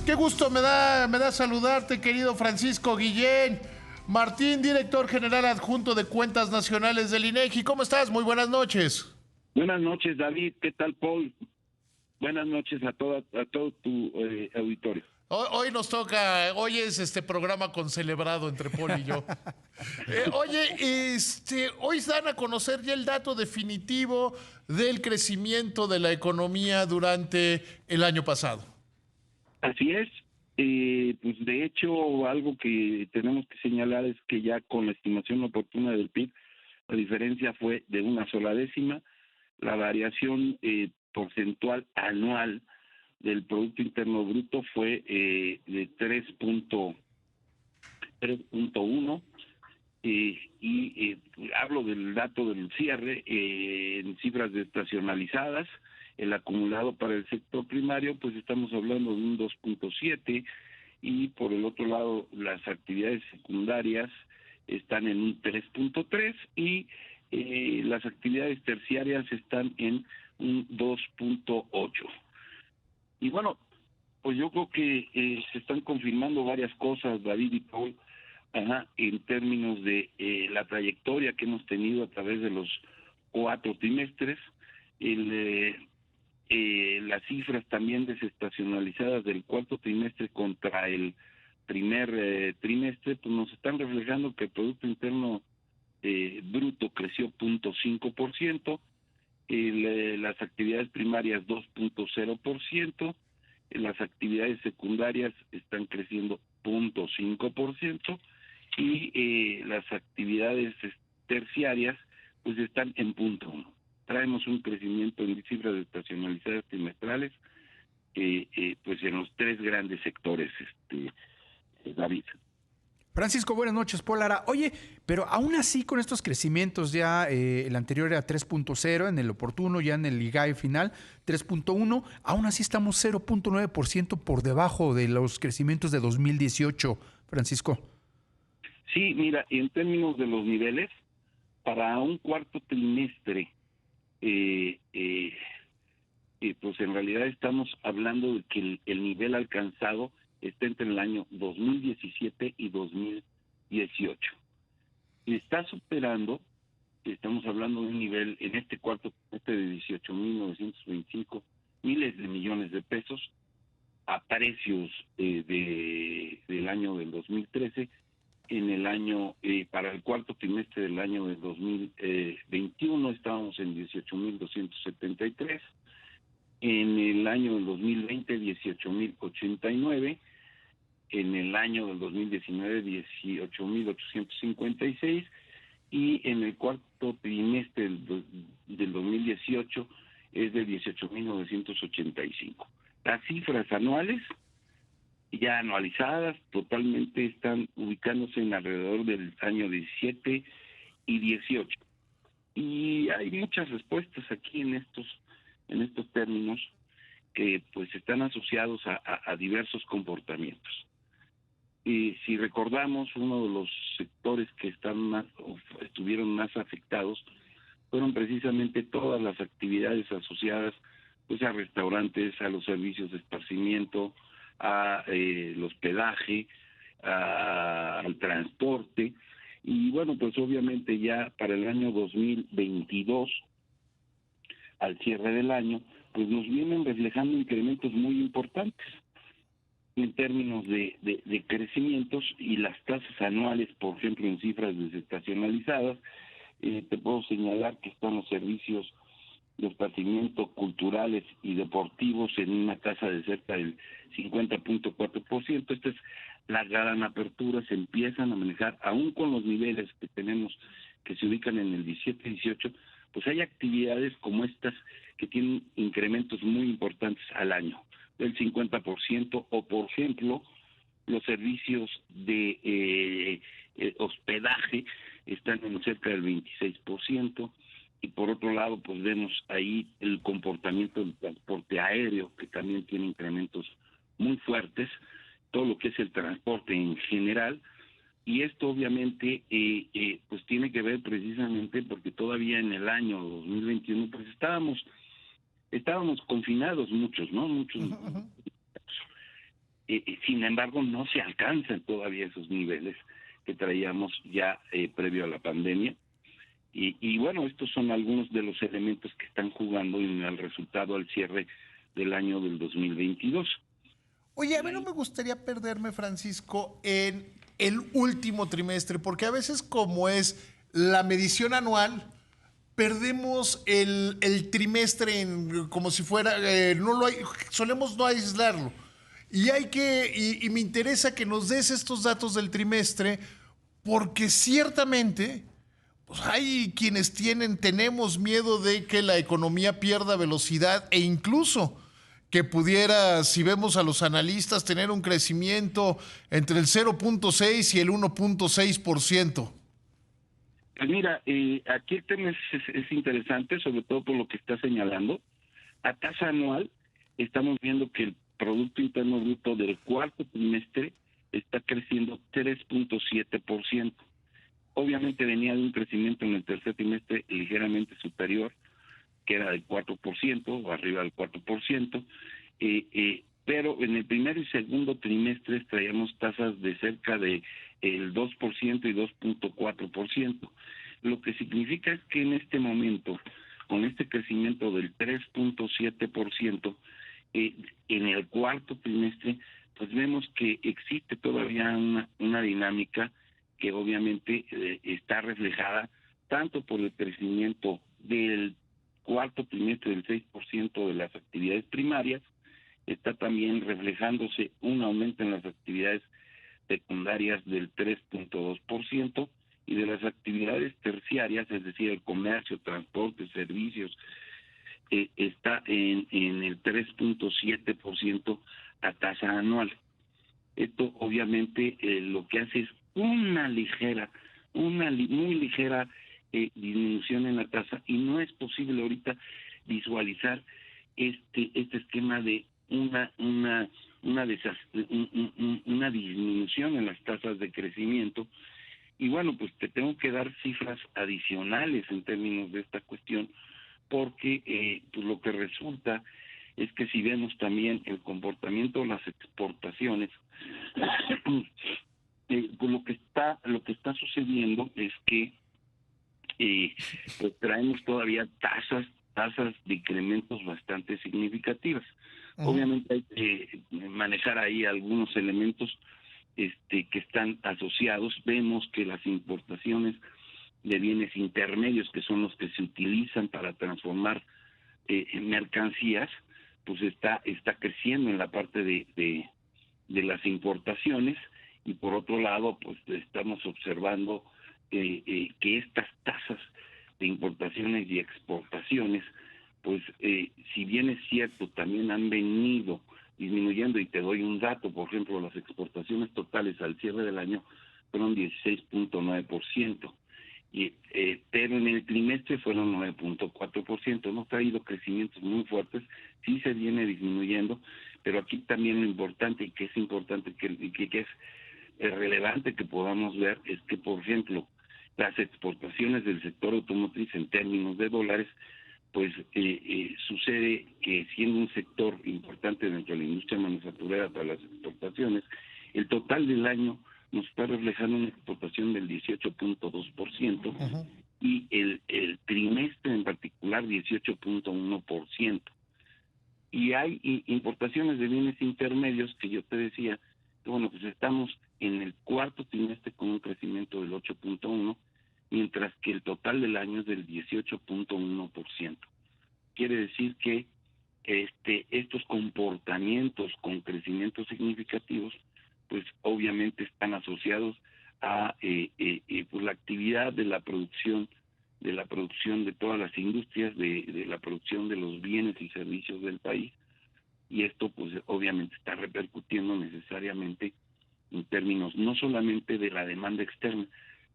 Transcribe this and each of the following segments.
Qué gusto me da saludarte, querido Francisco Guillén. Martín, director general adjunto de Cuentas Nacionales del INEGI. ¿Cómo estás? Muy buenas noches. Buenas noches, David. ¿Qué tal, Paul? Buenas noches a todo tu auditorio. Hoy nos toca, hoy es este programa concelebrado entre Paul y yo. Oye, hoy dan a conocer ya el dato definitivo del crecimiento de la economía durante el año pasado. Así es. Pues de hecho, algo que tenemos que señalar es que ya con la estimación oportuna del PIB, la diferencia fue de una sola décima. La variación porcentual anual del Producto Interno Bruto fue de 3.1, hablo del dato del cierre en cifras estacionalizadas. El acumulado para el sector primario, pues estamos hablando de un 2.7, y por el otro lado las actividades secundarias están en un 3.3 y las actividades terciarias están en un 2.8. Y bueno, pues yo creo que se están confirmando varias cosas, David y Paul, en términos de la trayectoria que hemos tenido a través de los 4 trimestres. Las cifras también desestacionalizadas del cuarto trimestre contra el primer trimestre, pues nos están reflejando que el Producto Interno Bruto creció 0.5%, las actividades primarias 2.0%, las actividades secundarias están creciendo 0.5%, y las actividades terciarias pues están en 0.1. Traemos un crecimiento en cifras estacionalizadas trimestrales pues en los 3 grandes sectores, David. Francisco, buenas noches, Paul Lara. Oye, pero aún así con estos crecimientos ya, el anterior era 3.0 en el oportuno, ya en el IGAE final 3.1, aún así estamos 0.9% por debajo de los crecimientos de 2018, Francisco. Sí, mira, en términos de los niveles, para un cuarto trimestre, pues en realidad estamos hablando de que el nivel alcanzado está entre el año 2017 y 2018. Está superando, estamos hablando de un nivel en este cuarto trimestre de 18.925 miles de millones de pesos a precios del año del 2013. En el año, para el cuarto trimestre del año del 2021 estábamos en 18.273, en el año del 2020 18.089, en el año del 2019 18.856, y en el cuarto trimestre del 2018 es de 18.985. Las cifras anuales ya anualizadas totalmente están ubicándose en alrededor del año 17 y 18. Y hay muchas respuestas aquí en estos términos que pues están asociados a diversos comportamientos. Y si recordamos, uno de los sectores que estuvieron más afectados fueron precisamente todas las actividades asociadas pues a restaurantes, a los servicios de esparcimiento, el hospedaje, al transporte. Y bueno, pues obviamente ya para el año 2022, al cierre del año, pues nos vienen reflejando incrementos muy importantes en términos de crecimientos, y las tasas anuales, por ejemplo, en cifras desestacionalizadas, te puedo señalar que están los servicios de esparcimiento culturales y deportivos en una tasa de cerca del 50.4%. Esta es la gran apertura, se empiezan a manejar, aún con los niveles que tenemos que se ubican en el 17-18, pues hay actividades como estas que tienen incrementos muy importantes al año, del 50%, o por ejemplo, los servicios de hospedaje están en cerca del 26%, y por otro lado pues vemos ahí el comportamiento del transporte aéreo, que también tiene incrementos muy fuertes, todo lo que es el transporte en general. Y esto obviamente pues tiene que ver precisamente porque todavía en el año 2021 pues estábamos confinados muchos, ¿no? Muchos. Sin embargo, no se alcanzan todavía esos niveles que traíamos ya previo a la pandemia. Y bueno, estos son algunos de los elementos que están jugando en el resultado al cierre del año del 2022. Oye, a mí no me gustaría perderme, Francisco, en el último trimestre, porque a veces como es la medición anual, perdemos el trimestre como si fuera, solemos no aislarlo. Y me interesa que nos des estos datos del trimestre, porque ciertamente pues hay quienes tenemos miedo de que la economía pierda velocidad e incluso que pudiera, si vemos a los analistas, tener un crecimiento entre el 0.6 y el 1.6%. Pues mira, aquí el tema es interesante, sobre todo por lo que está señalando. A tasa anual estamos viendo que el Producto Interno Bruto del cuarto trimestre está creciendo 3.7%. Obviamente venía de un crecimiento en el tercer trimestre ligeramente superior, que era del 4%, o arriba del 4%, pero en el primer y segundo trimestre traíamos tasas de cerca de el 2% y 2.4%. Lo que significa es que en este momento, con este crecimiento del 3.7%, en el cuarto trimestre, pues vemos que existe todavía una dinámica que obviamente está reflejada tanto por el crecimiento del cuarto trimestre del 6% de las actividades primarias, está también reflejándose un aumento en las actividades secundarias del 3.2% y de las actividades terciarias, es decir, el comercio, transporte, servicios, está en el 3.7% a tasa anual. Esto obviamente lo que hace es una muy ligera disminución en la tasa, y no es posible ahorita visualizar este esquema de una disminución en las tasas de crecimiento. Y bueno, pues te tengo que dar cifras adicionales en términos de esta cuestión, porque pues lo que resulta es que si vemos también el comportamiento de las exportaciones, pues lo que está sucediendo es que pues traemos todavía tasas de incrementos bastante significativas. Obviamente hay que manejar ahí algunos elementos que están asociados. Vemos que las importaciones de bienes intermedios, que son los que se utilizan para transformar en mercancías, pues está creciendo en la parte de las importaciones, y por otro lado pues estamos observando que estas tasas de importaciones y exportaciones, pues si bien es cierto, también han venido disminuyendo. Y te doy un dato: por ejemplo, las exportaciones totales al cierre del año fueron 16.9%, pero en el trimestre fueron 9.4%. No ha traído crecimientos muy fuertes, sí se viene disminuyendo, pero aquí también lo importante, y que es importante, que es relevante que podamos ver, es que, por ejemplo, las exportaciones del sector automotriz en términos de dólares, pues sucede que, siendo un sector importante dentro de la industria manufacturera para las exportaciones, el total del año nos está reflejando una exportación del 18.2%, y el trimestre en particular 18.1%. Y hay importaciones de bienes intermedios que yo te decía, que bueno, pues estamos en el cuarto trimestre con un crecimiento del 8.1%, mientras que el total del año es del 18.1%. Quiere decir que estos comportamientos con crecimientos significativos, pues obviamente están asociados a pues la actividad de la producción de todas las industrias, de la producción de los bienes y servicios del país, y esto pues obviamente está repercutiendo necesariamente en términos no solamente de la demanda externa,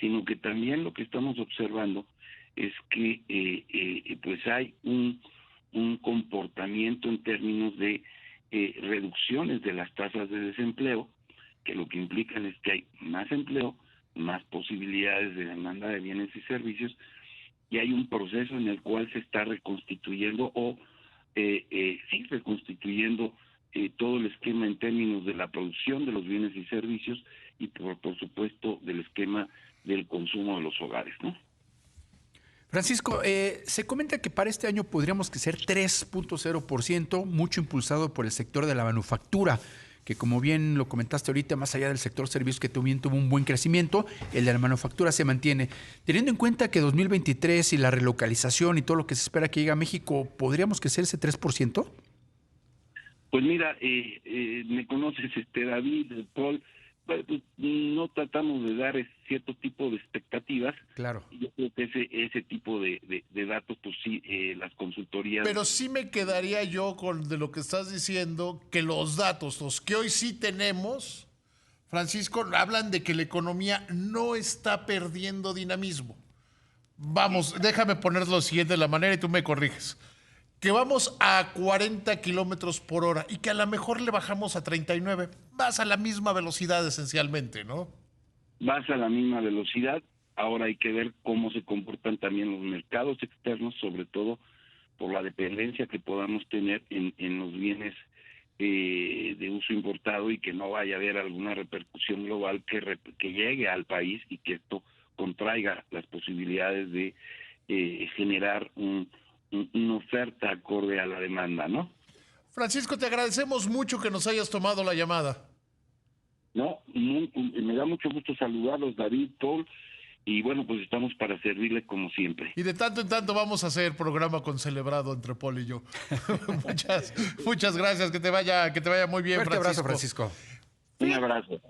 sino que también lo que estamos observando es que pues hay un comportamiento en términos de reducciones de las tasas de desempleo, que lo que implican es que hay más empleo, más posibilidades de demanda de bienes y servicios, y hay un proceso en el cual se está reconstituyendo reconstituyendo todo el esquema en términos de la producción de los bienes y servicios y por supuesto del esquema del consumo de los hogares, ¿no? Francisco, se comenta que para este año podríamos crecer 3.0%, mucho impulsado por el sector de la manufactura, que como bien lo comentaste ahorita, más allá del sector servicios que también tuvo un buen crecimiento, el de la manufactura se mantiene. Teniendo en cuenta que 2023 y la relocalización y todo lo que se espera que llegue a México, ¿podríamos crecer ese 3%? Pues mira, me conoces, David, Paul, pues no tratamos de dar cierto tipo de expectativas. Claro. Yo creo que ese tipo de datos, pues sí, las consultorías... Pero sí me quedaría yo con de lo que estás diciendo, que los datos, los que hoy sí tenemos, Francisco, hablan de que la economía no está perdiendo dinamismo. Vamos, déjame ponerlo lo siguiente de la manera y tú me corriges. Que vamos a 40 kilómetros por hora y que a lo mejor le bajamos a 39. Vas a la misma velocidad esencialmente, ¿no? Vas a la misma velocidad. Ahora hay que ver cómo se comportan también los mercados externos, sobre todo por la dependencia que podamos tener en los bienes de uso importado y que no vaya a haber alguna repercusión global que llegue al país y que esto contraiga las posibilidades de generar una oferta acorde a la demanda, ¿no? Francisco, te agradecemos mucho que nos hayas tomado la llamada. No, me da mucho gusto saludarlos, David, Paul, y bueno, pues estamos para servirle como siempre. Y de tanto en tanto vamos a hacer programa con Celebrado entre Paul y yo. muchas gracias, que te vaya muy bien, Fuerte Francisco. abrazo, Francisco. Un abrazo.